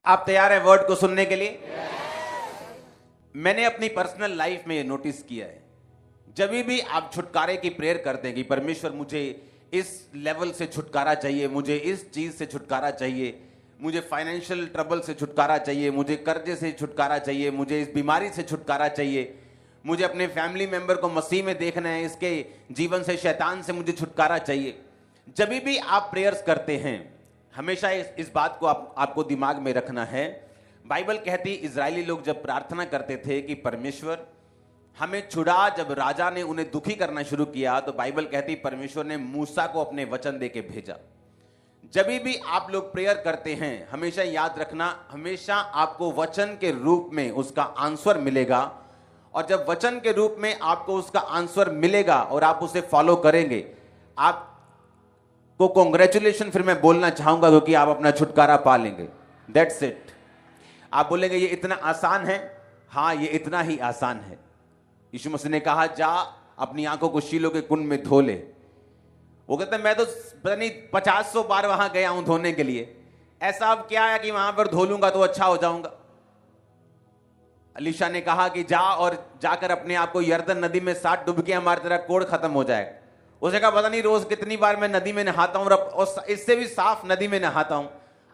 आप तैयार हैं वर्ड को सुनने के लिए? मैंने अपनी पर्सनल लाइफ में ये नोटिस किया है, जब भी आप छुटकारे की प्रेयर करते हैं कि परमेश्वर मुझे इस लेवल से छुटकारा चाहिए, मुझे इस चीज से छुटकारा चाहिए, मुझे फाइनेंशियल ट्रबल से छुटकारा चाहिए, मुझे कर्जे से छुटकारा चाहिए, मुझे इस बीमारी से छुटकारा चाहिए, मुझे अपने फैमिली मेंबर को मसीह में देखना है, इसके जीवन से, शैतान से मुझे छुटकारा चाहिए। जब भी आप प्रेयर्स करते हैं, हमेशा इस बात को आपको दिमाग में रखना है। बाइबल कहती इजरायली लोग जब प्रार्थना करते थे कि परमेश्वर हमें छुड़ा, जब राजा ने उन्हें दुखी करना शुरू किया तो बाइबल कहती परमेश्वर ने मूसा को अपने वचन देके भेजा। जब भी आप लोग प्रेयर करते हैं, हमेशा याद रखना, हमेशा आपको वचन के रूप में उसका आंसर मिलेगा, और जब वचन के रूप में आपको उसका आंसर मिलेगा और आप उसे फॉलो करेंगे, आपको कॉन्ग्रेचुलेशन फिर मैं बोलना चाहूंगा क्योंकि आप अपना छुटकारा पा लेंगे। That's it. आप बोलेंगे ये इतना आसान है? हाँ, ये इतना ही आसान है। यीशु मसीह ने कहा जा अपनी आंखों को शीलो के कुंड में धो ले। वो कहते हैं मैं तो पता नहीं 50-100 बार वहां गया हूं धोने के लिए, ऐसा अब क्या है कि वहां पर धो लूंगा तो अच्छा हो जाऊंगा। अलीशा ने कहा कि जा और जाकर अपने आप को यर्दन नदी में 60 डुबकियां मार, तेरा कोढ़ खत्म हो जाएगा। उसने कहा पता नहीं रोज कितनी बार मैं नदी में नहाता हूं और इससे भी साफ नदी में नहाता हूं,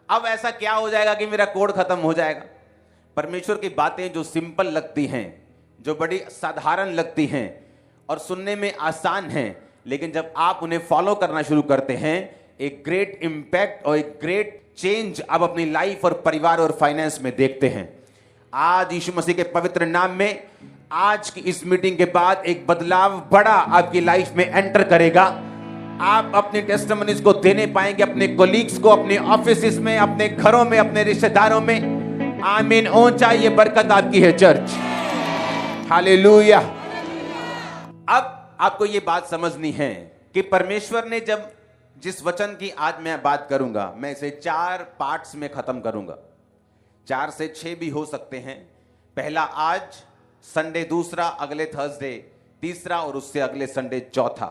अब ऐसा क्या हो जाएगा कि मेरा कोढ़ खत्म हो जाएगा। परमेश्वर की बातें जो सिंपल लगती हैं, जो बड़ी साधारण लगती हैं और सुनने में आसान हैं, लेकिन जब आप उन्हें फॉलो करना शुरू करते हैं, एक ग्रेट इंपैक्ट और एक ग्रेट चेंज आप अपनी लाइफ और परिवार और फाइनेंस में देखते हैं। आज यीशु मसीह के पवित्र नाम में, आज की इस मीटिंग के बाद एक बदलाव बड़ा आपकी लाइफ में एंटर करेगा। आप अपने टेस्टिमनीज को देने पाएंगे अपने कोलीग्स को, अपने ऑफिस में, अपने घरों में, अपने रिश्तेदारों में। आमीन। ऊंचा ये बरकत आपकी है चर्च। हालेलुया। अब आपको ये बात समझनी है कि परमेश्वर ने जब जिस वचन की आज मैं बात करूंगा, मैं इसे 4 पार्ट्स में खत्म करूंगा। 4 से 6 भी हो सकते हैं। पहला आज, संडे दूसरा, अगले थर्सडे तीसरा और उससे अगले संडे चौथा,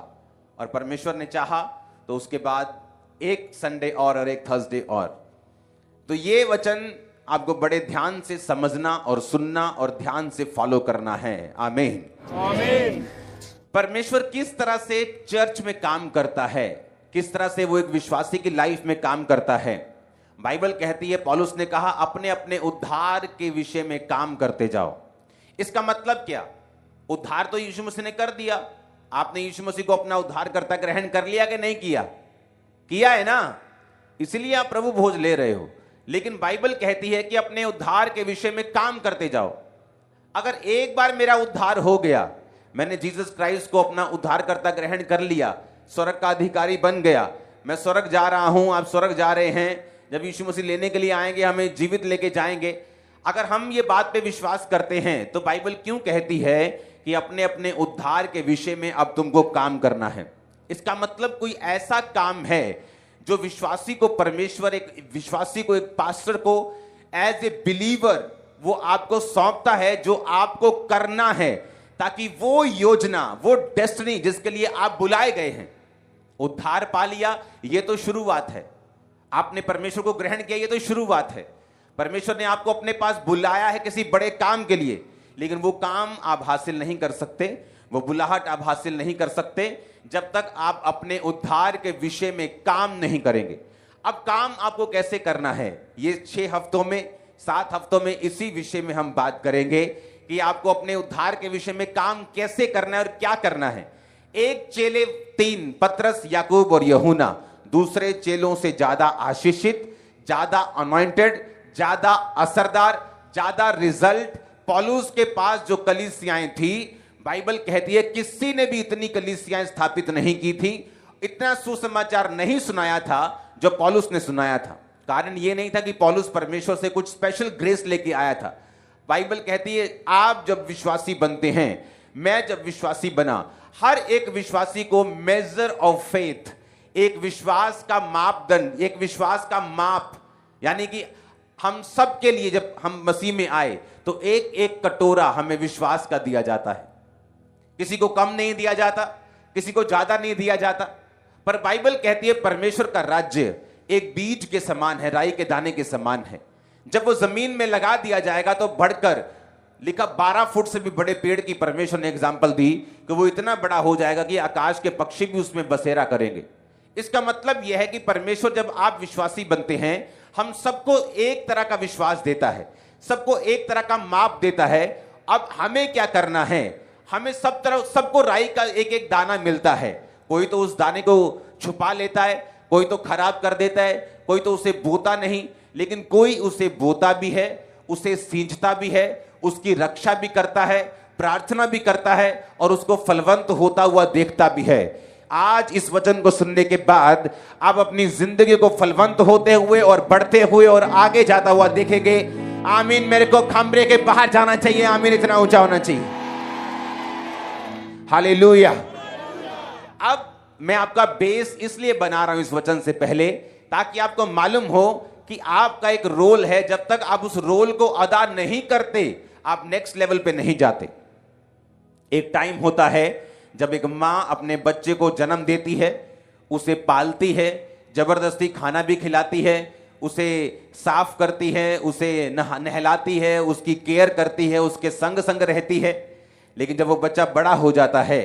और परमेश्वर ने चाहा तो उसके बाद एक संडे और एक थर्सडे और। तो ये वचन आपको बड़े ध्यान से समझना और सुनना और ध्यान से फॉलो करना है। आमीन, आमीन। परमेश्वर किस तरह से चर्च में काम करता है, किस तरह से वो एक विश्वासी की लाइफ में काम करता है। बाइबल कहती है, पौलुस ने कहा अपने अपने उद्धार के विषय में काम करते जाओ। इसका मतलब क्या? उद्धार तो यीशु मसीह ने कर दिया। आपने यीशु मसीह को अपना उद्धारकर्ता ग्रहण कर लिया कि नहीं किया? किया है ना, इसलिए आप प्रभु भोज ले रहे हो। लेकिन बाइबल कहती है कि अपने उद्धार के विषय में काम करते जाओ। अगर एक बार मेरा उद्धार हो गया, मैंने जीसस क्राइस्ट को अपना उद्धारकर्ता ग्रहण कर लिया, स्वर्ग का अधिकारी बन गया, मैं स्वर्ग जा रहा हूं, आप स्वर्ग जा रहे हैं, जब यीशु मसीह लेने के लिए आएंगे हमें जीवित लेके जाएंगे। अगर हम ये बात पे विश्वास करते हैं तो बाइबल क्यों कहती है कि अपने अपने उद्धार के विषय में अब तुमको काम करना है? इसका मतलब कोई ऐसा काम है जो विश्वासी को परमेश्वर, एक विश्वासी को, एक पास्टर को एज ए बिलीवर वो आपको सौंपता है, जो आपको करना है, ताकि वो योजना, वो डेस्टिनी जिसके लिए आप बुलाए गए हैं, उद्धार पा लिया, ये तो शुरुआत है। आपने परमेश्वर को ग्रहण किया, ये तो शुरुआत है। परमेश्वर ने आपको अपने पास बुलाया है किसी बड़े काम के लिए, लेकिन वो काम आप हासिल नहीं कर सकते, वो बुलाहट आप हासिल नहीं कर सकते जब तक आप अपने उद्धार के विषय में काम नहीं करेंगे। अब काम आपको कैसे करना है, ये 6 हफ्तों में, 7 हफ्तों में इसी विषय में हम बात करेंगे कि आपको अपने उद्धार के विषय में काम कैसे करना है और क्या करना है। एक चेले 3, पतरस, याकूब और यूहन्ना, दूसरे चेलों से ज्यादा आशीषित, ज्यादा अनॉइंटेड, ज्यादा असरदार, ज्यादा रिजल्ट पौलुस के पास जो कलीसियाएं थी, बाइबल कहती है किसी ने भी इतनी कलीसियाएं स्थापित नहीं की थी, इतना सुसमाचार नहीं सुनाया था जो पौलुस ने सुनाया था। कारण यह नहीं था कि पौलुस परमेश्वर से कुछ स्पेशल ग्रेस लेके आया था। बाइबल कहती है आप जब विश्वासी बनते हैं, मैं जब विश्वासी बना, हर एक विश्वासी को मेजर ऑफ फेथ, एक विश्वास का मापदंड, एक विश्वास का माप, यानी कि हम सब के लिए जब हम मसीह में आए तो एक एक कटोरा हमें विश्वास का दिया जाता है। किसी को कम नहीं दिया जाता, किसी को ज्यादा नहीं दिया जाता। पर बाइबल कहती है परमेश्वर का राज्य एक बीज के समान है, राई के दाने के समान है। जब वो जमीन में लगा दिया जाएगा तो बढ़कर, लिखा 12 फुट से भी बड़े पेड़ की परमेश्वर ने एग्जाम्पल दी कि वो इतना बड़ा हो जाएगा कि आकाश के पक्षी भी उसमें बसेरा करेंगे। इसका मतलब यह है कि परमेश्वर जब आप विश्वासी बनते हैं, हम सबको एक तरह का विश्वास देता है, सबको एक तरह का माप देता है। अब हमें क्या करना है? हमें सब तरह सबको राई का एक एक दाना मिलता है। कोई तो उस दाने को छुपा लेता है, कोई तो खराब कर देता है, कोई तो उसे बोता नहीं, लेकिन कोई उसे बोता भी है, उसे सींचता भी है, उसकी रक्षा भी करता है, प्रार्थना भी करता है और उसको फलवंत होता हुआ देखता भी है। आज इस वचन को सुनने के बाद आप अपनी जिंदगी को फलवंत होते हुए और बढ़ते हुए और आगे जाता हुआ देखेंगे। आमीन। मेरे को खंबरे के बाहर जाना चाहिए। आमीन। इतना ऊंचा होना चाहिए। हालेलुया। अब मैं आपका बेस इसलिए बना रहा हूं इस वचन से पहले, ताकि आपको मालूम हो कि आपका एक रोल है। जब तक आप उस रोल को अदा नहीं करते, आप नेक्स्ट लेवल पे नहीं जाते। एक टाइम होता है जब एक मां अपने बच्चे को जन्म देती है, उसे पालती है, जबरदस्ती खाना भी खिलाती है, उसे साफ करती है, उसे नहलाती है, उसकी केयर करती है, उसके संग संग रहती है। लेकिन जब वो बच्चा बड़ा हो जाता है,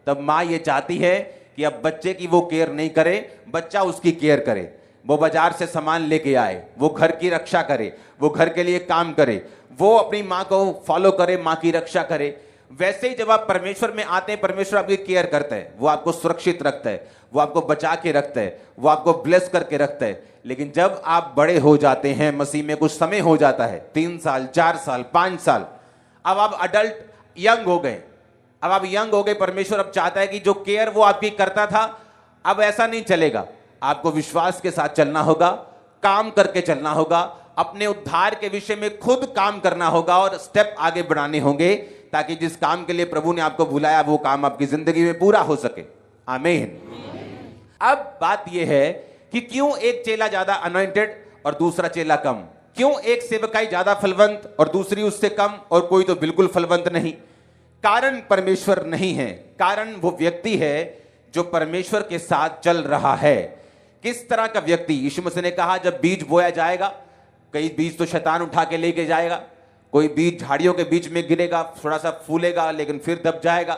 तब मां ये चाहती है कि अब बच्चे की वो केयर नहीं करे, बच्चा उसकी केयर करे। वो बाजार से सामान लेके आए, वो घर की रक्षा करे, वो घर के लिए काम करे, वो अपनी मां को फॉलो करे, मां की रक्षा करे। वैसे ही जब आप परमेश्वर में आते हैं, परमेश्वर आपकी केयर करता है, वो आपको सुरक्षित रखता है, वो आपको बचा के रखता है, वो आपको ब्लेस करके रखता है। लेकिन जब आप बड़े हो जाते हैं, मसीह में कुछ समय हो जाता है, 3 साल 4 साल 5 साल, अब आप अडल्ट यंग हो गए, अब आप यंग हो गए। परमेश्वर अब चाहता है कि जो केयर वो आपकी करता था, अब ऐसा नहीं चलेगा। आपको विश्वास के साथ चलना होगा, काम करके चलना होगा, अपने उद्धार के विषय में खुद काम करना होगा और स्टेप आगे बढ़ाने होंगे, ताकि जिस काम के लिए प्रभु ने आपको बुलाया वो काम आपकी जिंदगी में पूरा हो सके। आमीन। अब बात यह है कि क्यों एक चेला ज्यादा अनॉइंटेड और दूसरा चेला कम? क्यों एक सेवकाई ज्यादा फलवंत और दूसरी उससे कम, और कोई तो बिल्कुल फलवंत नहीं? कारण परमेश्वर नहीं है, कारण वो व्यक्ति है जो परमेश्वर के साथ चल रहा है। किस तरह का व्यक्ति? यीशु मसीह ने कहा जब बीज बोया जाएगा, कई बीज तो शैतान उठा के लेके जाएगा, कोई बीज झाड़ियों के बीच में गिरेगा, थोड़ा सा फूलेगा लेकिन फिर दब जाएगा,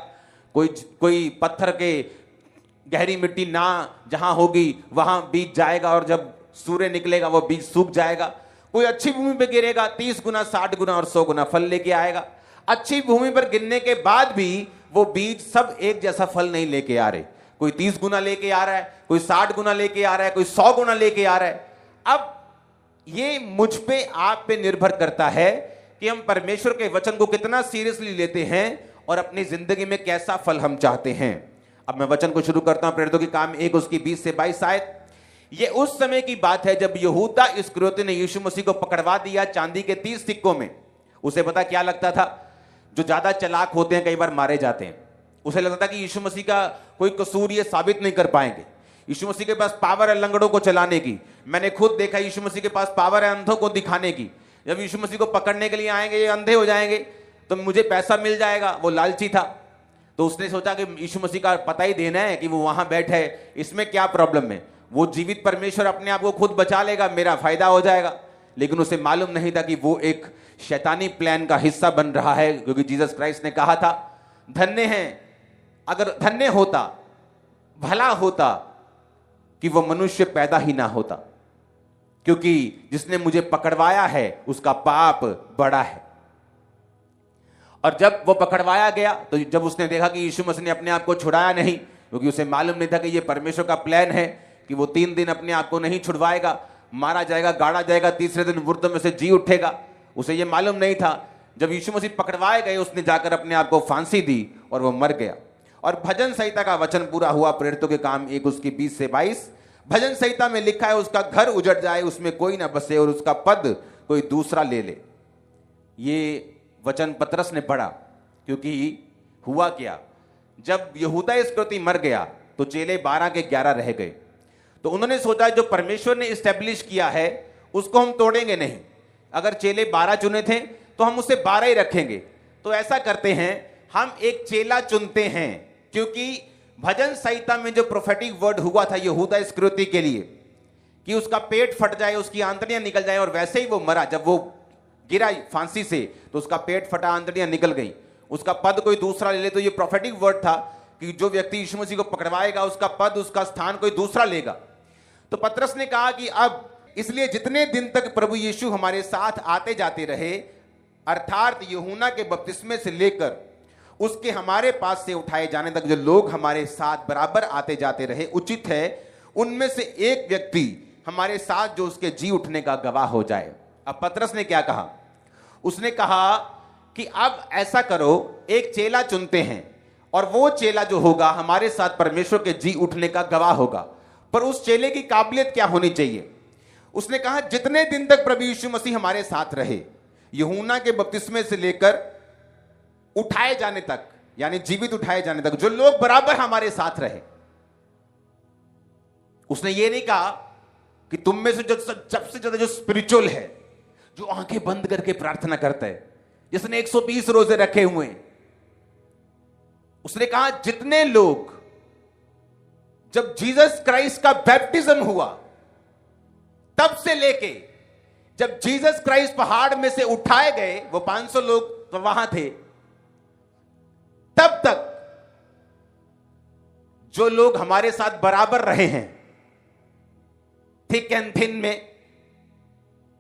कोई पत्थर के गहरी मिट्टी ना जहां होगी वहां बीज जाएगा और जब सूर्य निकलेगा वो बीज सूख जाएगा। कोई अच्छी भूमि पे गिरेगा, 30 गुना 60 गुना और 100 गुना फल लेके आएगा। अच्छी भूमि पर गिरने के बाद भी वो बीज सब एक जैसा फल नहीं लेके आ रहे, कोई 30 गुना लेके आ रहा है, कोई 60 गुना लेके आ रहा है, कोई 100 गुना लेके आ रहा है। अब ये मुझ पे आप पे निर्भर करता है कि हम परमेश्वर के वचन को कितना सीरियसली लेते हैं और अपनी जिंदगी में कैसा फल हम चाहते हैं। अब मैं वचन को शुरू करता हूं, प्रेरितों के काम 1 उसकी 20 से 22 आयत। ये उस समय की बात है जब यहूदा इस्करियोती ने यीशु मसीह को पकड़वा दिया चांदी के 30 सिक्कों में। उसे पता क्या लगता था? जो ज्यादा चालाक होते हैं कई बार मारे जाते हैं। उसे लगता था कि यीशु मसीह का कोई कसूर ये साबित नहीं कर पाएंगे। यीशु मसीह के पास पावर है लंगड़ों को चलाने की। मैंने खुद देखा यीशु मसीह के पास पावर है अंधों को दिखाने की। जब यीशु मसीह को पकड़ने के लिए आएंगे, ये अंधे हो जाएंगे तो मुझे पैसा मिल जाएगा। वो लालची था, तो उसने सोचा कि यीशु मसीह का पता ही देना है कि वो वहां बैठे है, इसमें क्या प्रॉब्लम है, वो जीवित परमेश्वर अपने आप को खुद बचा लेगा, मेरा फायदा हो जाएगा। लेकिन उसे मालूम नहीं था कि वो एक शैतानी प्लान का हिस्सा बन रहा है, क्योंकि जीसस क्राइस्ट ने कहा था धन्य है, अगर धन्य होता, भला होता कि वो मनुष्य पैदा ही ना होता, क्योंकि जिसने मुझे पकड़वाया है उसका पाप बड़ा है। और जब वो पकड़वाया गया तो जब उसने देखा कि यीशु मसीह ने अपने आप को छुड़ाया नहीं, क्योंकि उसे मालूम नहीं था कि ये परमेश्वर का प्लान है कि वो 3 दिन अपने आप को नहीं छुड़वाएगा, मारा जाएगा, गाड़ा जाएगा, तीसरे दिन मुर्दों में से जी उठेगा। उसे ये मालूम नहीं था। जब यीशु मसीह पकड़वाए गए, उसने जाकर अपने आप को फांसी दी और वो मर गया। और भजन संहिता का वचन पूरा हुआ, प्रेरितों के काम 1 उसकी 20 से 22। भजन संहिता में लिखा है उसका घर उजड़ जाए, उसमें कोई ना बसे और उसका पद कोई दूसरा ले ले। ये वचन पतरस ने पढ़ा, क्योंकि हुआ क्या, जब यहूदा इस्करियोती मर गया तो चेले 12 के 11 रह गए। तो उन्होंने सोचा जो परमेश्वर ने इस्टेब्लिश किया है उसको हम तोड़ेंगे नहीं। अगर चेले 12 चुने थे तो हम उसे 12 ही रखेंगे। तो ऐसा करते हैं, हम एक चेला चुनते हैं, क्योंकि भजन संहिता में जो प्रोफेटिक वर्ड हुआ था यहूदा इस्करियोती के लिए कि उसका पेट फट जाए, उसकी आंतड़ियां निकल जाए, और वैसे ही वो मरा। जब वो गिरा फांसी से तो उसका पेट फटा, आंतड़ियां निकल गई, उसका पद कोई दूसरा ले ले। तो ये प्रोफेटिक वर्ड था कि जो व्यक्ति यीशु मसीह को पकड़वाएगा उसका पद, उसका स्थान कोई दूसरा लेगा। तो पतरस ने कहा कि अब इसलिए जितने दिन तक प्रभु यीशु हमारे साथ आते जाते रहे, अर्थात यूहन्ना के बपतिस्मे से लेकर उसके हमारे पास से उठाए जाने तक जो लोग हमारे साथ बराबर आते जाते रहे, उचित है उनमें से एक व्यक्ति हमारे साथ जो उसके जी उठने का गवाह हो जाए। अब पतरस ने क्या कहा? उसने कहा कि अब ऐसा करो, एक चेला चुनते हैं और वो चेला जो होगा हमारे साथ परमेश्वर के जी उठने का गवाह होगा। पर उस चेले की काबिलियत क्या होनी चाहिए? उसने कहा जितने दिन तक प्रभु यीशु मसीह हमारे साथ रहे, यूहन्ना के बपतिस्मे से लेकर उठाए जाने तक, यानी जीवित उठाए जाने तक, जो लोग बराबर हमारे साथ रहे। उसने ये नहीं कहा कि तुम में से जो सबसे ज्यादा जो स्पिरिचुअल है, जो आंखें बंद करके प्रार्थना करता है, जिसने 120 रोजे रखे हुए हैं, उसने कहा जितने लोग जब जीसस क्राइस्ट का बैप्टिज्म हुआ तब से लेके जब जीसस क्राइस्ट पहाड़ में से उठाए गए, वो 500 लोग तो वहां थे, तब तक जो लोग हमारे साथ बराबर रहे हैं, थिक एंड थिन में,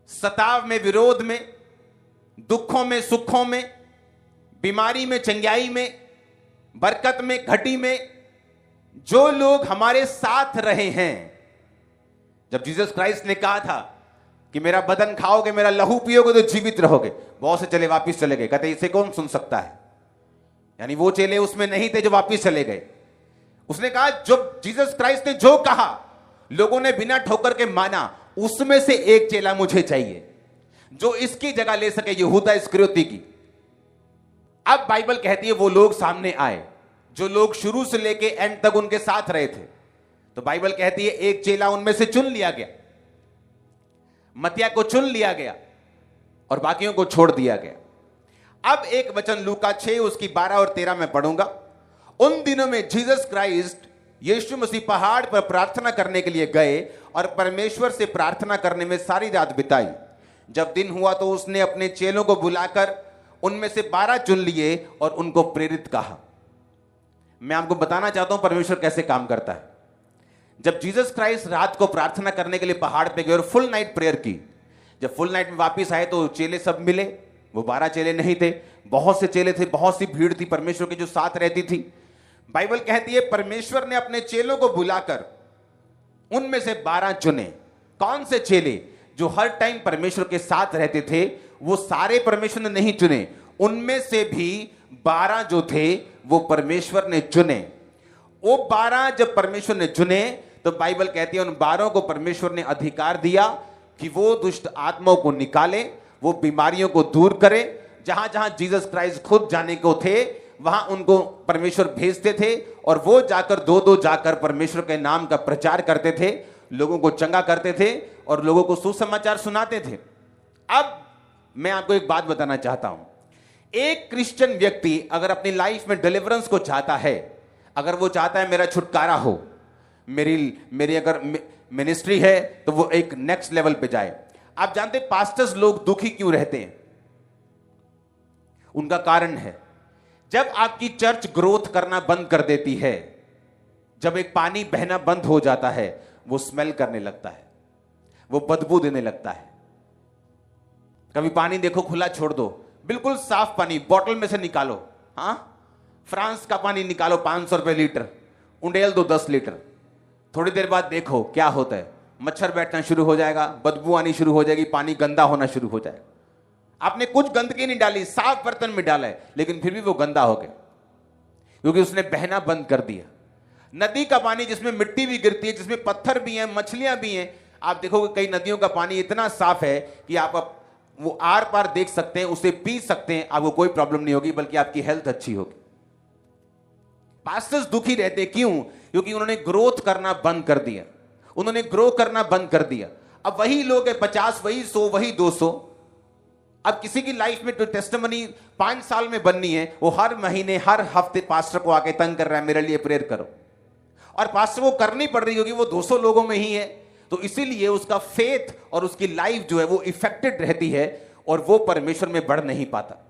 सताव में, विरोध में, दुखों में, सुखों में, बीमारी में, चंगाई में, बरकत में, घटी में, जो लोग हमारे साथ रहे हैं। जब जीसस क्राइस्ट ने कहा था कि मेरा बदन खाओगे, मेरा लहू पियोगे तो जीवित रहोगे, बहुत से चले वापिस चले गए। कहते इसे कौन सुन सकता है? यानी वो चेले उसमें नहीं थे जो वापिस चले गए। उसने कहा जो जीसस क्राइस्ट ने जो कहा लोगों ने बिना ठोकर के माना, उसमें से एक चेला मुझे चाहिए जो इसकी जगह ले सके, यहूदा इस्करियोती की। अब बाइबल कहती है वो लोग सामने आए जो लोग शुरू से लेके एंड तक उनके साथ रहे थे। तो बाइबल कहती है एक चेला उनमें से चुन लिया गया, मत्तिया को चुन लिया गया और बाकियों को छोड़ दिया गया। अब एक वचन लूका 6 उसकी 12 और 13 में पढ़ूंगा। उन दिनों में जीसस क्राइस्ट यीशु मसीह पहाड़ पर प्रार्थना करने के लिए गए और परमेश्वर से प्रार्थना करने में सारी रात बिताई। जब दिन हुआ तो उसने अपने चेलों को बुलाकर उनमें से 12 चुन लिए और उनको प्रेरित कहा। मैं आपको बताना चाहता हूं परमेश्वर कैसे काम करता है। जब जीसस क्राइस्ट रात को प्रार्थना करने के लिए पहाड़ पे गए और फुल नाइट प्रेयर की, जब फुल नाइट में वापस आए तो चेले सब मिले। वो 12 चेले नहीं थे, बहुत से चेले थे, बहुत सी भीड़ थी परमेश्वर की जो साथ रहती थी। बाइबल कहती है परमेश्वर ने अपने चेलों को बुलाकर उनमें से 12 चुने। कौन से चेले? जो हर टाइम परमेश्वर के साथ रहते थे। वो सारे परमेश्वर ने नहीं चुने, उनमें से भी 12 जो थे वो परमेश्वर ने चुने। वो 12 जब परमेश्वर ने चुने तो बाइबल कहती है उन 12 को परमेश्वर ने अधिकार दिया कि वो दुष्ट आत्माओं को निकाले, वो बीमारियों को दूर करे। जहां जहां जीसस क्राइस्ट खुद जाने को थे वहां उनको परमेश्वर भेजते थे और वो जाकर दो जाकर परमेश्वर के नाम का प्रचार करते थे, लोगों को चंगा करते थे और लोगों को सुसमाचार सुनाते थे। अब मैं आपको एक बात बताना चाहता हूं। एक क्रिश्चियन व्यक्ति अगर अपनी लाइफ में डिलीवरेंस को चाहता है, अगर वो चाहता है मेरा छुटकारा हो, मेरी अगर मिनिस्ट्री है तो वो एक नेक्स्ट लेवल पे जाए। आप जानते पास्टर्स लोग दुखी क्यों रहते हैं? उनका कारण है जब आपकी चर्च ग्रोथ करना बंद कर देती है, जब एक पानी बहना बंद हो जाता है, वो स्मेल करने लगता है, वो बदबू देने लगता है। कभी पानी देखो खुला छोड़ दो, बिल्कुल साफ पानी बोतल में से निकालो, हाँ फ्रांस का पानी निकालो 500 रुपए लीटर, उंडेल दो 10 लीटर, थोड़ी देर बाद देखो क्या होता है, मच्छर बैठना शुरू हो जाएगा, बदबू आनी शुरू हो जाएगी, पानी गंदा होना शुरू हो जाएगा। आपने कुछ गंदगी नहीं डाली, साफ बर्तन में डाला है, लेकिन फिर भी वो गंदा हो गया क्योंकि उसने बहना बंद कर दिया। नदी का पानी जिसमें मिट्टी भी गिरती है, जिसमें पत्थर भी हैं, मछलियां भी हैं, आप देखोगे कई नदियों का पानी इतना साफ है कि आप वो आर पार देख सकते हैं, उसे पी सकते हैं, आपको कोई प्रॉब्लम नहीं होगी, बल्कि आपकी हेल्थ अच्छी होगी। पास्टर्स दुखी रहते क्यों? क्योंकि उन्होंने ग्रोथ करना बंद कर दिया, उन्होंने ग्रो करना बंद कर दिया। अब वही लोग हैं 50, वही 100, वही 200। अब किसी की लाइफ में तो टेस्टिमनी 5 साल में बननी है, वो हर महीने हर हफ्ते पास्टर को आके तंग कर रहा है मेरे लिए प्रेयर करो, और पास्टर को करनी पड़ रही होगी वो 200 लोगों में ही है, तो इसीलिए उसका फेथ और उसकी लाइफ जो है वो इफेक्टेड रहती है और वो परमेश्वर में बढ़ नहीं पाता।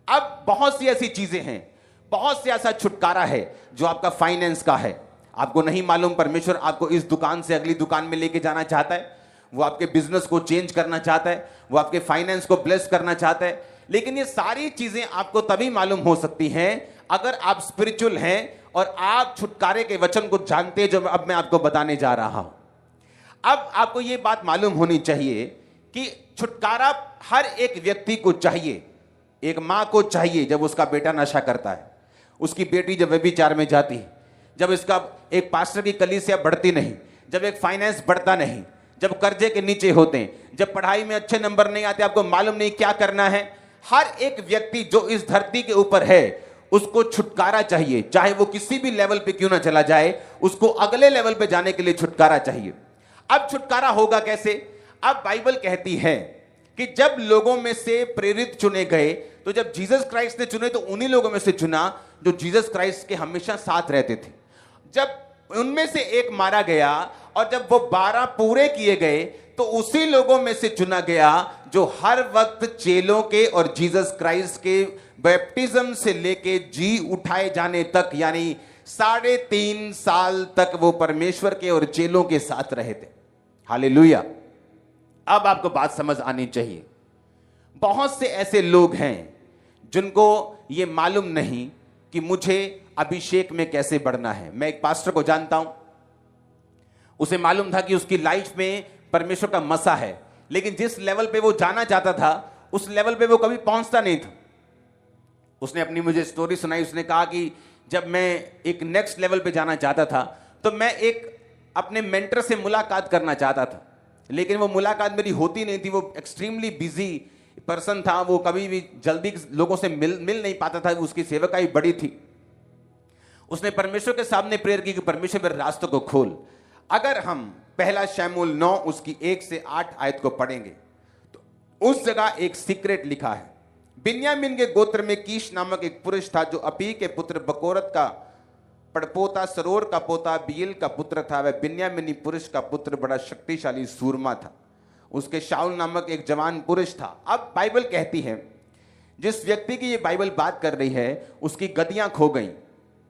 अब बहुत सी ऐसी चीजें हैं, बहुत से ऐसा छुटकारा है जो आपका फाइनेंस का है। आपको नहीं मालूम परमेश्वर आपको इस दुकान से अगली दुकान में लेके जाना चाहता है, वो आपके बिजनेस को चेंज करना चाहता है, वो आपके फाइनेंस को ब्लेस करना चाहता है। लेकिन ये सारी चीजें आपको तभी मालूम हो सकती हैं अगर आप स्पिरिचुअल हैं और आप छुटकारे के वचन को जानते हैं, जो अब मैं आपको बताने जा रहा हूं। अब आपको ये बात मालूम होनी चाहिए कि छुटकारा हर एक व्यक्ति को चाहिए। एक मां को चाहिए जब उसका बेटा नशा करता है, उसकी बेटी जब व्यभिचार में जाती है, जब इसका एक पास्टर की कलीसिया बढ़ती नहीं, जब एक फाइनेंस बढ़ता नहीं, जब कर्जे के नीचे होते हैं, जब पढ़ाई में अच्छे नंबर नहीं आते, आपको मालूम नहीं क्या करना है। हर एक व्यक्ति जो इस धरती के ऊपर है उसको छुटकारा चाहिए, चाहे वो किसी भी लेवल पे क्यों ना चला जाए, उसको अगले लेवल पे जाने के लिए छुटकारा चाहिए। अब छुटकारा होगा कैसे? अब बाइबल कहती है कि जब लोगों में से प्रेरित चुने गए, तो जब जीसस क्राइस्ट ने चुने तो उन्हीं लोगों में से चुना जो जीसस क्राइस्ट के हमेशा साथ रहते थे। जब उनमें से एक मारा गया और जब वो 12 पूरे किए गए तो उसी लोगों में से चुना गया जो हर वक्त चेलों के और जीसस क्राइस्ट के बैप्टिज्म से लेके जी उठाए जाने तक, यानी 3.5 साल तक वो परमेश्वर के और चेलों के साथ रहे थे। हालेलुया। अब आपको बात समझ आनी चाहिए। बहुत से ऐसे लोग हैं जिनको ये मालूम नहीं कि मुझे अभिषेक में कैसे बढ़ना है। मैं एक पास्टर को जानता हूं, उसे मालूम था कि उसकी लाइफ में परमेश्वर का मसा है, लेकिन जिस लेवल पे वो जाना चाहता था उस लेवल पे वो कभी पहुंचता नहीं था। उसने अपनी मुझे स्टोरी सुनाई। उसने कहा कि जब मैं एक नेक्स्ट लेवल पे जाना चाहता था तो मैं एक अपने मेंटर से मुलाकात करना चाहता था, लेकिन वो मुलाकात मेरी होती नहीं थी। वो एक्सट्रीमली बिजी पर्सन था, वो कभी भी जल्दी लोगों से मिल नहीं पाता था, उसकी सेवकाई बड़ी थी। उसने परमेश्वर के सामने प्रेयर की कि परमेश्वर मेरे रास्तों को खोल। अगर हम पहला शमूएल 9 उसकी 1 से 8 आयत को पढ़ेंगे तो उस जगह एक सीक्रेट लिखा है। बिन्यामीन के गोत्र में कीश नामक एक पुरुष था जो अपी के पुत्र बकोरत का पड़पोता, सरोर का पोता बील का पुत्र था। वह बिन्यामीनी पुरुष का पुत्र बड़ा शक्तिशाली सूरमा था। उसके शाऊल नामक एक जवान पुरुष था। अब बाइबल कहती है जिस व्यक्ति की ये बाइबल बात कर रही है उसकी गद्दियां खो गई।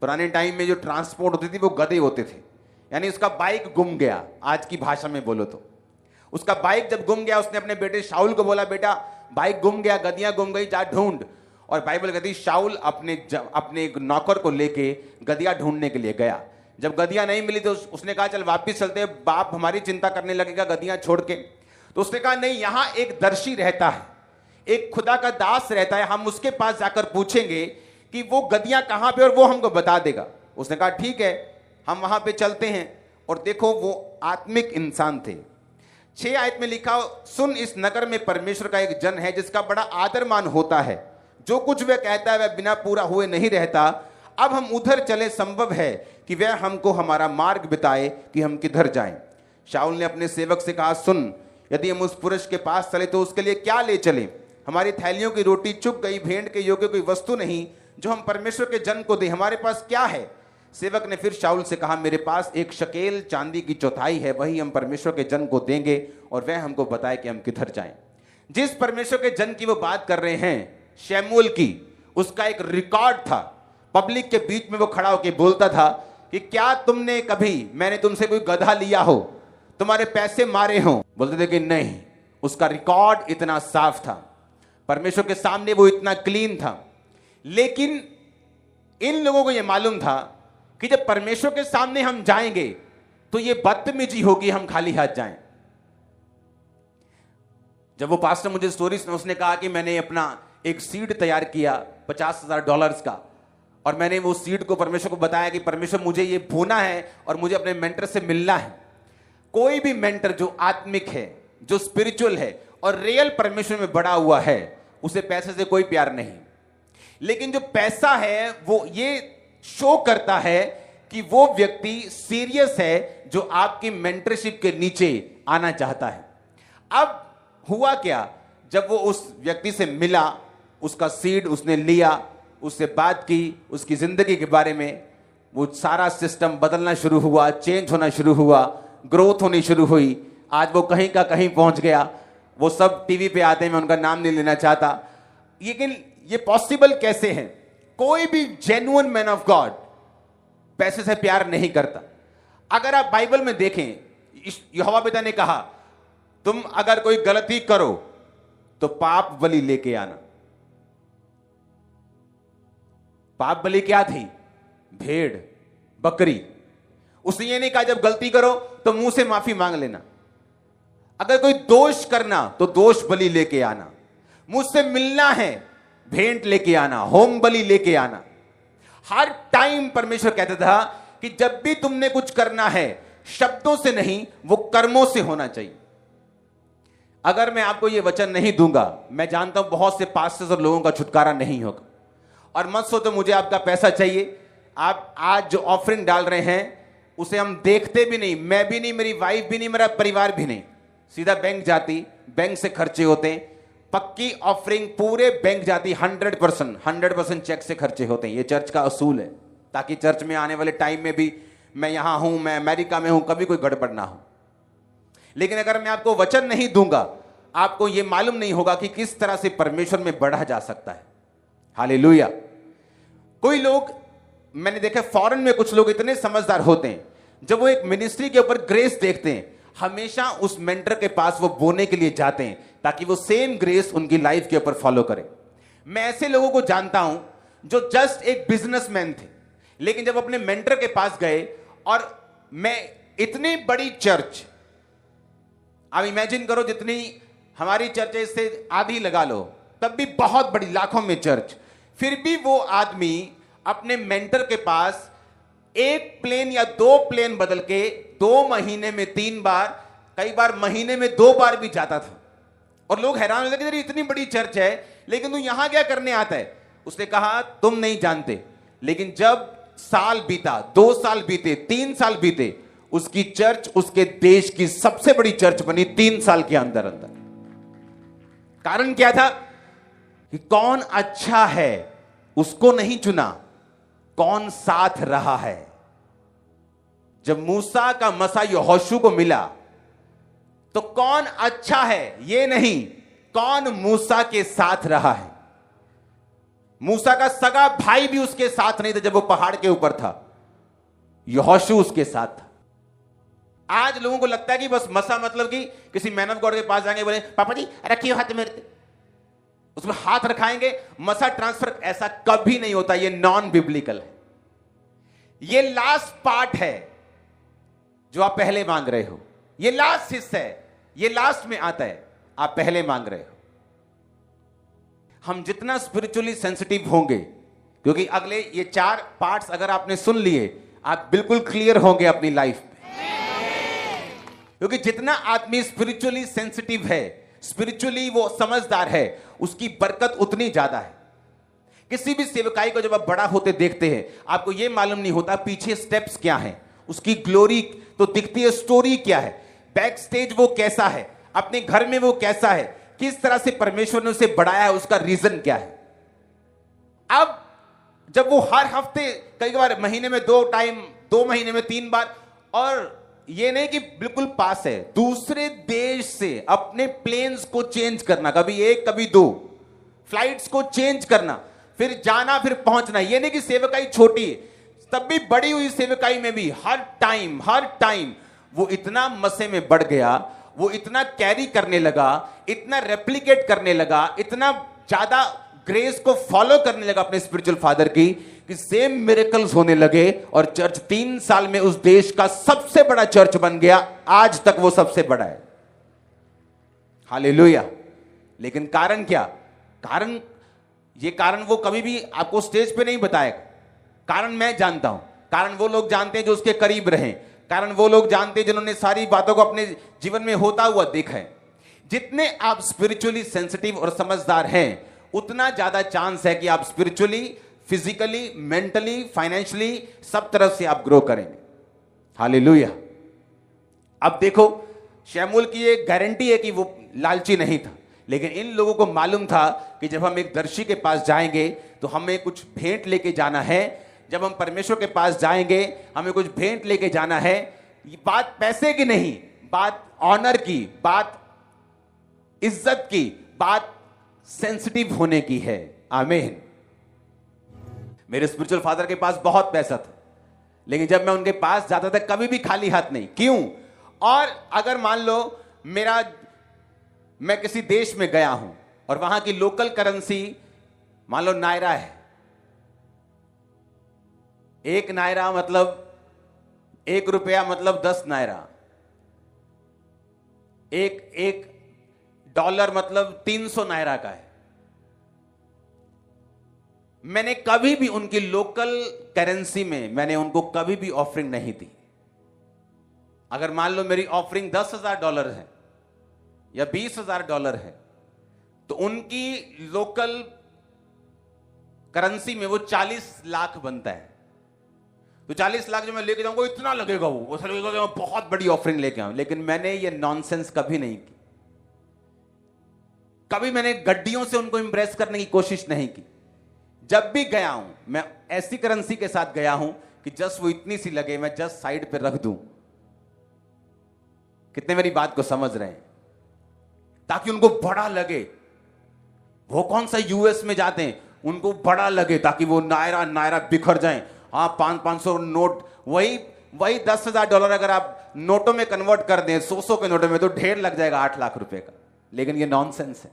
पुराने टाइम में जो ट्रांसपोर्ट होती थी वो गधे होते थे, यानी उसका बाइक गुम गया। आज की भाषा में बोलो तो उसका बाइक जब गुम गया, उसने अपने बेटे शाऊल को बोला, बेटा बाइक गुम गया, गद्दियां गुम गई, जा ढूंढ। और बाइबल कहती शाऊल अपने एक नौकर को लेके गद्दियां ढूंढने के लिए गया। जब गद्दियां नहीं मिली तो उसने कहा चल वापिस चलते, बाप हमारी चिंता करने लगेगा गद्दियां छोड़ के। तो उसने कहा नहीं, यहां एक दर्शी रहता है, एक खुदा का दास रहता है, हम उसके पास जाकर पूछेंगे कि वो गद्दियां कहां पे और वो हमको बता देगा। उसने कहा ठीक है, हम वहां पे चलते हैं। और देखो वो आत्मिक इंसान थे। 6 आयत में लिखा, सुन इस नगर में परमेश्वर का एक जन है जिसका बड़ा आदर मान होता है, जो कुछ वह कहता है वह बिना पूरा हुए नहीं रहता। अब हम उधर चले, संभव है कि वह हमको हमारा मार्ग बताए कि हम किधर जाएं। शाऊल ने अपने सेवक से कहा, सुन यदि हम उस पुरुष के पास चले तो उसके लिए क्या ले चले? हमारी थैलियों की रोटी चुक गई, भेंट के योग्य कोई वस्तु नहीं जो हम परमेश्वर के जन को दे, हमारे पास क्या है? सेवक ने फिर शाऊल से कहा, मेरे पास 1 शकेल चांदी की चौथाई है, वही हम परमेश्वर के जन को देंगे और वह हमको बताए कि हम किधर जाएं। जिस परमेश्वर के जन की वो बात कर रहे हैं, शमूएल की, उसका एक रिकॉर्ड था। पब्लिक के बीच में वो खड़ा होकर बोलता था कि क्या तुमने कभी, मैंने तुमसे कोई गधा लिया हो, तुम्हारे पैसे मारे हो? बोलते थे कि नहीं। उसका रिकॉर्ड इतना साफ था, परमेश्वर के सामने वो इतना क्लीन था। लेकिन इन लोगों को यह मालूम था कि जब परमेश्वर के सामने हम जाएंगे तो यह बदतमीजी होगी हम खाली हाथ जाएं। जब वो पास्टर मुझे स्टोरी सुना, उसने कहा कि मैंने अपना एक सीड तैयार किया $50,000 का, और मैंने वो सीड को परमेश्वर को बताया कि परमेश्वर मुझे ये बोना है और मुझे अपने मेंटर से मिलना है। कोई भी मेंटर जो आत्मिक है, जो स्पिरिचुअल है और रियल परमेश्वर में बड़ा हुआ है, उसे पैसे से कोई प्यार नहीं। लेकिन जो पैसा है वो ये शो करता है कि वो व्यक्ति सीरियस है जो आपकी मेंटरशिप के नीचे आना चाहता है। अब हुआ क्या, जब वो उस व्यक्ति से मिला, उसका सीड उसने लिया, उससे बात की, उसकी जिंदगी के बारे में, वो सारा सिस्टम बदलना शुरू हुआ, चेंज होना शुरू हुआ। ग्रोथ होनी शुरू हुई, आज वो कहीं का कहीं पहुंच गया। वो सब टीवी पे आते हैं, मैं उनका नाम नहीं लेना चाहता, लेकिन ये पॉसिबल कैसे है? कोई भी जेन्युइन मैन ऑफ गॉड पैसे से प्यार नहीं करता। अगर आप बाइबल में देखें, यहोवा पिता ने कहा तुम अगर कोई गलती करो तो पाप बलि लेके आना। पाप बलि क्या थी? भेड़, बकरी। उसने ये नहीं कहा जब गलती करो तो मुंह से माफी मांग लेना। अगर कोई दोष करना तो दोष बलि लेके आना। मुझसे मिलना है, भेंट लेके आना, होम बलि लेके आना। हर टाइम परमेश्वर कहता था कि जब भी तुमने कुछ करना है, शब्दों से नहीं, वो कर्मों से होना चाहिए। अगर मैं आपको ये वचन नहीं दूंगा, मैं जानता हूं बहुत से पास्टर्स और लोगों का छुटकारा नहीं होगा। और मत सोचो मुझे आपका पैसा चाहिए। आप आज जो ऑफरिंग डाल रहे हैं उसे हम देखते भी नहीं, मैं भी नहीं, मेरी वाइफ भी नहीं, मेरा परिवार भी नहीं। सीधा बैंक जाती, बैंक से खर्चे होते हैं। पक्की ऑफरिंग पूरे बैंक जाती, 100% चेक से खर्चे होते हैं। ये चर्च का असूल है, ताकि चर्च में आने वाले टाइम में भी, मैं यहां हूं, मैं अमेरिका में हूं, कभी कोई गड़बड़ ना हो। लेकिन अगर मैं आपको वचन नहीं दूंगा, आपको यह मालूम नहीं होगा कि किस तरह से परमेश्वर में बढ़ा जा सकता है। हालेलुया। कोई लोग, मैंने देखा फॉरेन में कुछ लोग इतने समझदार होते हैं, जब वो एक मिनिस्ट्री के ऊपर ग्रेस देखते हैं, हमेशा उस मेंटर के पास वो बोने के लिए जाते हैं, ताकि वो सेम ग्रेस उनकी लाइफ के ऊपर फॉलो करें। मैं ऐसे लोगों को जानता हूं जो जस्ट एक बिजनेसमैन थे, लेकिन जब अपने मेंटर के पास गए, और मैं इतनी बड़ी चर्च, आप इमेजिन करो जितनी हमारी चर्च है इससे आधी लगा लो, तब भी बहुत बड़ी, लाखों में चर्च, फिर भी वो आदमी अपने मेंटर के पास एक प्लेन या 2 प्लेन बदल के 2 महीने में 3 बार, कई बार महीने में 2 बार भी जाता था। और लोग हैरान होते कि इतनी बड़ी चर्च है, लेकिन तू यहां क्या करने आता है? उसने कहा तुम नहीं जानते, लेकिन जब साल बीता, 2 साल बीते, 3 साल बीते, उसकी चर्च उसके देश की सबसे बड़ी चर्च बनी 3 साल के अंदर अंदर। कारण क्या था? कि कौन अच्छा है उसको नहीं चुना, कौन साथ रहा है। जब मूसा का मसा यहोशू को मिला, तो कौन अच्छा है ये नहीं, कौन मूसा के साथ रहा है। मूसा का सगा भाई भी उसके साथ नहीं था जब वो पहाड़ के ऊपर था, यहोशू उसके साथ था। आज लोगों को लगता है कि बस मसा मतलब कि किसी मैन ऑफ गॉड के पास जाएंगे, बोले पापा जी रखिए हाथ मेरे पे, उसमें हाथ रखाएंगे, मसा ट्रांसफर। ऐसा कभी नहीं होता, ये नॉन बिब्लिकल है। ये लास्ट पार्ट है जो आप पहले मांग रहे हो, ये लास्ट हिस्सा है, ये लास्ट में आता है, आप पहले मांग रहे हो। हम जितना स्पिरिचुअली सेंसिटिव होंगे, क्योंकि अगले ये 4 पार्ट्स अगर आपने सुन लिए, आप बिल्कुल क्लियर होंगे अपनी लाइफ में। क्योंकि जितना आदमी स्पिरिचुअली सेंसिटिव है, स्पिरिचुअली वो समझदार है, उसकी बरकत उतनी ज्यादा है। किसी भी सेवकाई को जब आप बड़ा होते देखते हैं, आपको यह मालूम नहीं होता पीछे स्टेप्स क्या हैं, उसकी ग्लोरी तो दिखती है, स्टोरी क्या है, बैक स्टेज वो कैसा है, अपने घर में वो कैसा है, किस तरह से परमेश्वर ने उसे बढ़ाया है, उसका रीजन क्या है। अब जब वो हर हफ्ते, कई बार महीने में 2 टाइम, 2 महीने में 3 बार, और ये नहीं कि बिल्कुल पास है, दूसरे देश से अपने प्लेन्स को चेंज करना, कभी 1 कभी 2 फ्लाइट्स को चेंज करना, फिर जाना फिर पहुंचना। ये नहीं कि सेवकाई छोटी है, तब भी बड़ी हुई सेवकाई में भी हर टाइम वो इतना मसे में बढ़ गया, वो इतना कैरी करने लगा, इतना रेप्लिकेट करने लगा, इतना ज्यादा ग्रेस को फॉलो करने लगा अपने स्पिरिचुअल फादर की, कि सेम मिरेकल्स होने लगे, और चर्च 3 साल में उस देश का सबसे बड़ा चर्च बन गया। आज तक वो सबसे बड़ा है। हालेलुया। लेकिन कारण क्या? कारण वो कभी भी आपको स्टेज पे नहीं बताएगा। कारण मैं जानता हूं, कारण वो लोग जानते हैं जो उसके करीब रहे, कारण वो लोग जानते हैं जिन्होंने सारी बातों को अपने जीवन में होता हुआ देखा है। जितने आप स्पिरिचुअली सेंसिटिव और समझदार हैं, उतना ज्यादा चांस है कि आप स्पिरिचुअली, फिजिकली, मेंटली, फाइनेंशियली, सब तरफ से आप ग्रो करेंगे। हालेलुया। अब देखो, शमूएल की एक गारंटी है कि वो लालची नहीं था, लेकिन इन लोगों को मालूम था कि जब हम एक दर्शी के पास जाएंगे तो हमें कुछ भेंट लेके जाना है। जब हम परमेश्वर के पास जाएंगे, हमें कुछ भेंट लेके जाना है। ये बात पैसे की नहीं, बात ऑनर की, बात इज्जत की, बात सेंसिटिव होने की है। आमीन। मेरे स्पिरिचुअल फादर के पास बहुत पैसा था, लेकिन जब मैं उनके पास जाता था कभी भी खाली हाथ नहीं। क्यों? और अगर मान लो मैं किसी देश में गया हूं और वहां की लोकल करेंसी मान लो नायरा है, एक नायरा मतलब ₹1 मतलब 10 नायरा, एक डॉलर मतलब 300 नायरा का है। मैंने कभी भी उनकी लोकल करेंसी में मैंने उनको कभी भी ऑफरिंग नहीं दी। अगर मान लो मेरी ऑफरिंग $10,000 है या $20,000 है, तो उनकी लोकल करेंसी में वो 40 लाख बनता है। तो 40 लाख जो मैं लेके जाऊंगा इतना लगेगा, वो ऐसा लगेगा कि मैं बहुत बड़ी ऑफरिंग लेके आऊं। लेकिन मैंने ये नॉनसेंस कभी नहीं की। कभी मैंने गड्डियों से उनको इंप्रेस करने की कोशिश नहीं की। जब भी गया हूं मैं ऐसी करेंसी के साथ गया हूं कि जस्ट वो इतनी सी लगे, मैं जस्ट साइड पे रख दूं। कितने मेरी बात को समझ रहे हैं? ताकि उनको बड़ा लगे। वो कौन सा यूएस में जाते हैं, उनको बड़ा लगे ताकि वो नायरा नायरा बिखर जाएं। हाँ, 500 नोट, वही $10,000 अगर आप नोटों में कन्वर्ट कर दें, 100 के नोटों में, तो ढेर लग जाएगा 8 लाख रुपए का। लेकिन ये नॉनसेंस है।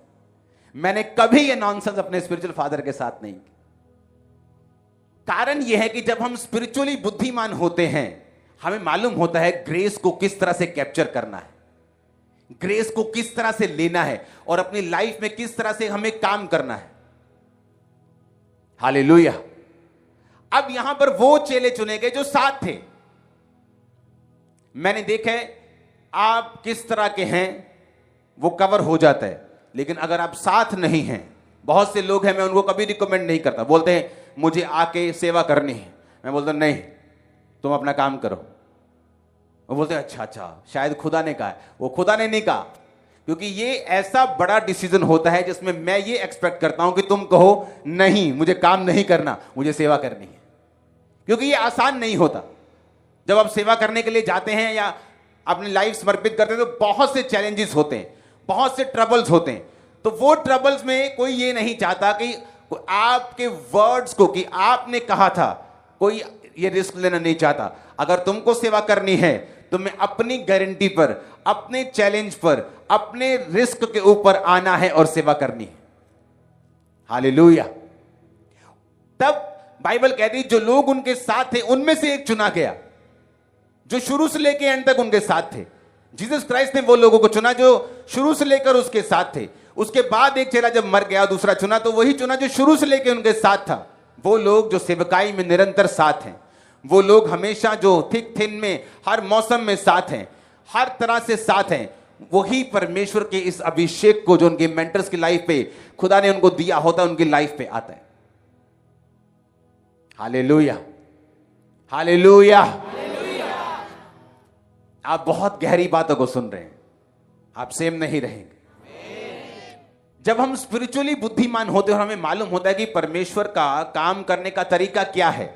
मैंने कभी ये नॉनसेंस अपने स्पिरिचुअल फादर के साथ नहीं किया। कारण यह है कि जब हम स्पिरिचुअली बुद्धिमान होते हैं, हमें मालूम होता है ग्रेस को किस तरह से कैप्चर करना है, ग्रेस को किस तरह से लेना है और अपनी लाइफ में किस तरह से हमें काम करना है। हालेलुया। अब यहां पर वो चेले चुने गए जो साथ थे। मैंने देखा है आप किस तरह के हैं वो कवर हो जाता है, लेकिन अगर आप साथ नहीं हैं, बहुत से लोग हैं, मैं उनको कभी रिकमेंड नहीं करता। बोलते हैं मुझे आके सेवा करनी है, मैं बोलता नहीं, तुम अपना काम करो। वो बोलते हैं अच्छा, शायद खुदा ने कहा है। वो खुदा ने नहीं कहा, क्योंकि ये ऐसा बड़ा डिसीजन होता है जिसमें मैं ये एक्सपेक्ट करता हूं कि तुम कहो नहीं, मुझे काम नहीं करना, मुझे सेवा करनी है। क्योंकि ये आसान नहीं होता। जब आप सेवा करने के लिए जाते हैं या अपनी लाइफ समर्पित करते हैं, तो बहुत से चैलेंजेस होते हैं, बहुत से ट्रबल्स होते हैं। तो वो ट्रबल्स में कोई ये नहीं चाहता कि आपके वर्ड्स को, कि आपने कहा था, कोई ये रिस्क लेना नहीं चाहता। अगर तुमको सेवा करनी है तो मैं अपनी गारंटी पर, अपने चैलेंज पर, अपने रिस्क के ऊपर आना है और सेवा करनी है। हालेलुया। तब बाइबल कहती है जो लोग उनके साथ थे उनमें से एक चुना गया, जो शुरू से लेकर एंड तक उनके साथ थे। जीसस क्राइस्ट ने वो लोगों को चुना जो शुरू से लेकर उसके साथ थे। उसके बाद एक चेला जब मर गया, दूसरा चुना, तो वही चुना जो शुरू से लेकर उनके साथ था। वो लोग जो सेवकाई में निरंतर साथ हैं, वो लोग हमेशा जो थिक थिन में, हर मौसम में साथ हैं, हर तरह से साथ हैं, वही परमेश्वर के इस अभिषेक को जो उनके मेंटर्स की लाइफ पे खुदा ने उनको दिया होता है, उनकी लाइफ पे आता है। Hallelujah, hallelujah. आप बहुत गहरी बातों को सुन रहे हैं, आप सेम नहीं रहेंगे। जब हम स्पिरिचुअली बुद्धिमान होते हैं और हमें मालूम होता है कि परमेश्वर का काम करने का तरीका क्या है,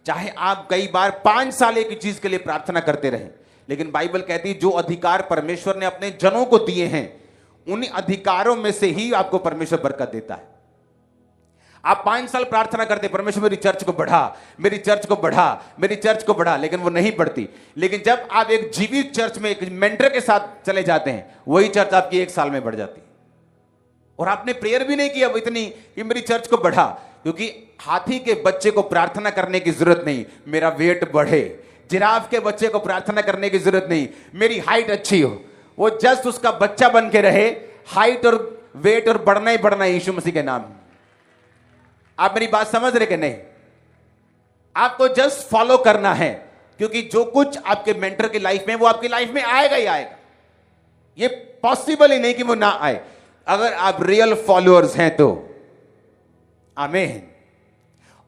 चाहे आप कई बार 5 साल एक चीज के लिए प्रार्थना करते रहें, लेकिन बाइबल कहती है जो अधिकार परमेश्वर ने अपने जनों को दिए हैं, उन अधिकारों में से ही आपको परमेश्वर बरकत देता है। आप 5 साल प्रार्थना करते, परमेश्वर मेरी चर्च को बढ़ा, मेरी चर्च को बढ़ा, मेरी चर्च को बढ़ा, लेकिन वो नहीं बढ़ती। लेकिन जब आप एक जीवित चर्च में एक मेंटर के साथ चले जाते हैं, वही चर्च आपकी 1 साल में बढ़ जाती है। और आपने प्रेयर भी नहीं किया इतनी कि मेरी चर्च को बढ़ा, क्योंकि हाथी के बच्चे को प्रार्थना करने की जरूरत नहीं, मेरा वेट बढ़े। जिराफ के बच्चे को प्रार्थना करने की जरूरत नहीं, मेरी हाइट अच्छी हो। वो जस्ट उसका बच्चा बन के रहे, हाइट और वेट और बढ़ना ही बढ़ना यीशु मसीह के नाम। आप मेरी बात समझ रहे कि नहीं? आपको जस्ट फॉलो करना है, क्योंकि जो कुछ आपके मेंटर की लाइफ में, वो आपकी लाइफ में आएगा ही आएगा। ये पॉसिबल ही नहीं कि वो ना आए, अगर आप रियल फॉलोअर्स हैं तो। आमीन।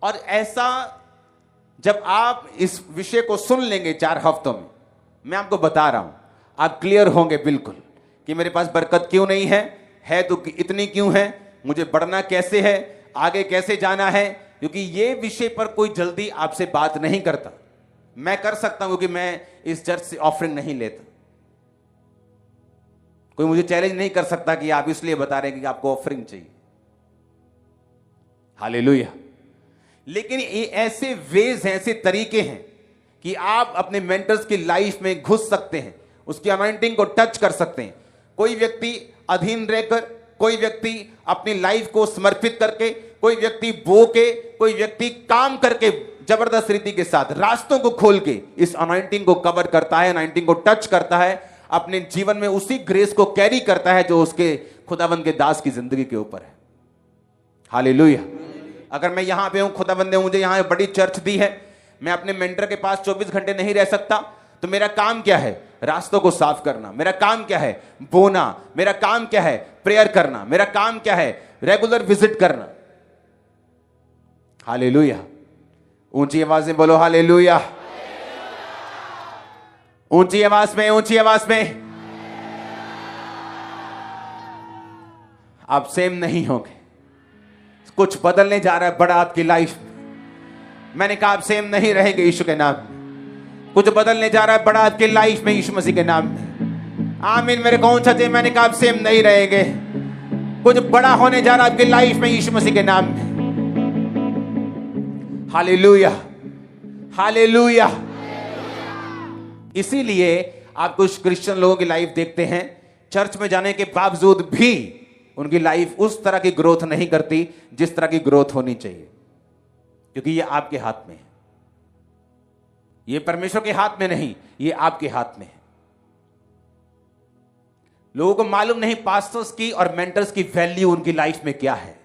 और ऐसा जब आप इस विषय को सुन लेंगे 4 हफ्तों में, मैं आपको बता रहा हूं, आप क्लियर होंगे बिल्कुल कि मेरे पास बरकत क्यों नहीं है तो इतनी क्यों है, मुझे बढ़ना कैसे है, आगे कैसे जाना है। क्योंकि ये विषय पर कोई जल्दी आपसे बात नहीं करता। मैं कर सकता हूं क्योंकि मैं इस चर्च से ऑफरिंग नहीं लेता। कोई मुझे चैलेंज नहीं कर सकता कि आप इसलिए बता रहे हैं कि आपको ऑफरिंग चाहिए। हालेलुया। लेकिन ये ऐसे वेज हैं, ऐसे तरीके हैं कि आप अपने मेंटर्स की लाइफ में घुस सकते हैं, उसकी अनॉइंटिंग को टच कर सकते हैं। कोई व्यक्ति अधीन रहकर, कोई व्यक्ति अपनी लाइफ को समर्पित करके, कोई व्यक्ति बो के, कोई व्यक्ति काम करके जबरदस्त रीति के साथ रास्तों को खोल के इस अनॉइंटिंग को कवर करता है, अनॉइंटिंग को टच करता है, अपने जीवन में उसी ग्रेस को कैरी करता है जो उसके खुदाबंद के दास की जिंदगी के ऊपर है। हालेलुया। अगर मैं यहां पे हूं, खुदाबंद ने मुझे यहां बड़ी चर्च दी है, मैं अपने मेंटर के पास 24 घंटे नहीं रह सकता, तो मेरा काम क्या है? रास्तों को साफ करना। मेरा काम क्या है? बोना। मेरा काम क्या है? प्रेयर करना। मेरा काम क्या है? रेगुलर विजिट करना। हालेलुया। ऊंची आवाज में बोलो हालेलुया। ऊंची आवाज में, ऊंची आवाज में। आप सेम नहीं होंगे, कुछ बदलने जा रहा है बड़ा आपकी लाइफ में। मैंने कहा आप सेम नहीं रहेंगे यीशु के नाम में। कुछ बदलने जा रहा है बड़ा आपकी लाइफ में यीशु मसीह के नाम में। आमीन। मेरे कौन सा? मैंने कहा आप सेम नहीं रहेंगे। कुछ बड़ा होने जा रहा है आपकी लाइफ में यीशु मसीह के नाम में। Hallelujah, hallelujah. इसीलिए आप कुछ क्रिश्चियन लोगों की लाइफ देखते हैं, चर्च में जाने के बावजूद भी उनकी लाइफ उस तरह की ग्रोथ नहीं करती जिस तरह की ग्रोथ होनी चाहिए, क्योंकि ये आपके हाथ में है। ये परमेश्वर के हाथ में नहीं, ये आपके हाथ में है। लोगों को मालूम नहीं पास्टर्स की और मेंटर्स की वैल्यू उनकी लाइफ में क्या है,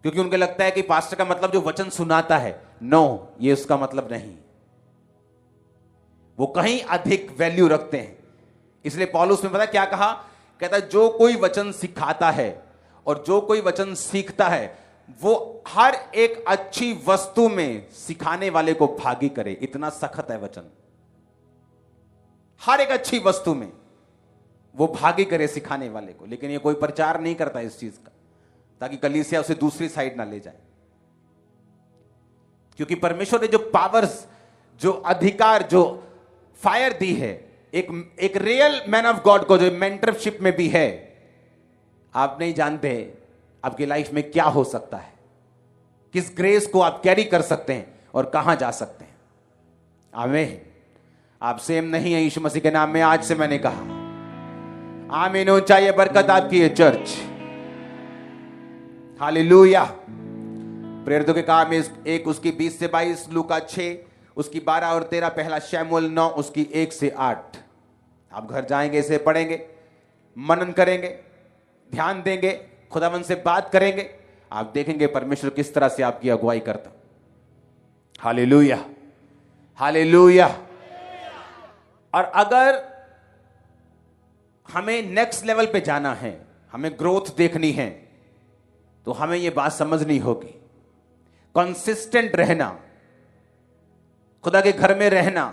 क्योंकि उनको लगता है कि पास्टर का मतलब जो वचन सुनाता है। नो, ये उसका मतलब नहीं। वो कहीं अधिक वैल्यू रखते हैं। इसलिए पौलुस ने पता क्या कहा? कहता है जो कोई वचन सिखाता है और जो कोई वचन सीखता है वो हर एक अच्छी वस्तु में सिखाने वाले को भागी करे। इतना सख्त है वचन। हर एक अच्छी वस्तु में वो भागी करे सिखाने वाले को। लेकिन ये कोई प्रचार नहीं करता इस चीज का, ताकि कलीसिया उसे दूसरी साइड ना ले जाए। क्योंकि परमेश्वर ने जो पावर्स, जो अधिकार, जो फायर दी है एक रियल मैन ऑफ गॉड को, जो मेंटरशिप में भी है, आप नहीं जानते आपकी लाइफ में क्या हो सकता है, किस ग्रेस को आप कैरी कर सकते हैं और कहां जा सकते हैं। आमीन। आप सेम नहीं है यीशु मसीह के नाम में। आज से मैंने कहा आमीन। ऊंचाई बरकत आपकी है चर्च। हालेलुया। प्रेरितों के काम एक उसकी 20 से 22, लूका 6 उसकी 12 और 13, पहला शमूएल 9 उसकी 1 से 8। आप घर जाएंगे, इसे पढ़ेंगे, मनन करेंगे, ध्यान देंगे, खुदावन से बात करेंगे, आप देखेंगे परमेश्वर किस तरह से आपकी अगुवाई करता। Hallelujah, hallelujah. और अगर हमें नेक्स्ट लेवल पे जाना है, हमें ग्रोथ देखनी है, तो हमें यह बात समझनी होगी, कंसिस्टेंट रहना, खुदा के घर में रहना,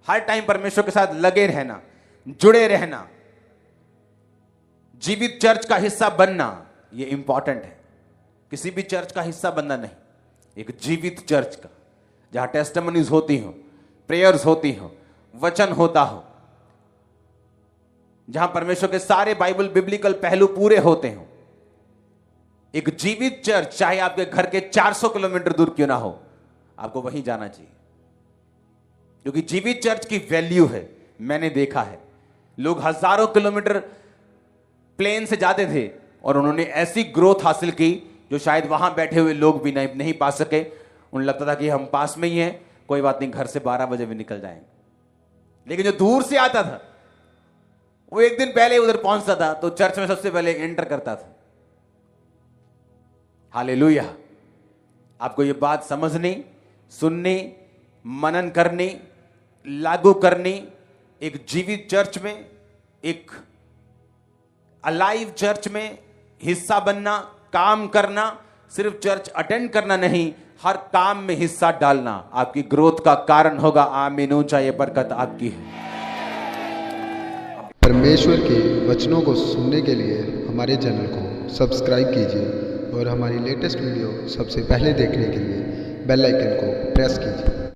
हर टाइम परमेश्वर के साथ लगे रहना, जुड़े रहना, जीवित चर्च का हिस्सा बनना, यह इंपॉर्टेंट है। किसी भी चर्च का हिस्सा बनना नहीं, एक जीवित चर्च का, जहां टेस्टिमनीज होती हो, प्रेयर्स होती हो, वचन होता हो, जहां परमेश्वर के सारे बाइबल बिब्लिकल पहलू पूरे होते हो। एक जीवित चर्च, चाहे आपके घर के 400 किलोमीटर दूर क्यों ना हो, आपको वहीं जाना चाहिए, क्योंकि जीवित चर्च की वैल्यू है। मैंने देखा है लोग हजारों किलोमीटर प्लेन से जाते थे और उन्होंने ऐसी ग्रोथ हासिल की जो शायद वहां बैठे हुए लोग भी नहीं पा सके। उन्हें लगता था कि हम पास में ही हैं, कोई बात नहीं, घर से 12 बजे भी निकल जाएंगे। लेकिन जो दूर से आता था वो एक दिन पहले उधर पहुंचता था तो चर्च में सबसे पहले एंटर करता था। हालेलुया। आपको ये बात समझनी, सुननी, मनन करनी, लागू करनी, एक जीवित चर्च में, एक अलाइव चर्च में हिस्सा बनना, काम करना, सिर्फ चर्च अटेंड करना नहीं, हर काम में हिस्सा डालना आपकी ग्रोथ का कारण होगा। आमीन। ऊंचा ये बरकत आपकी है। परमेश्वर के वचनों को सुनने के लिए हमारे चैनल को सब्सक्राइब कीजिए और हमारी लेटेस्ट वीडियो सबसे पहले देखने के लिए बेल आइकन को प्रेस कीजिए।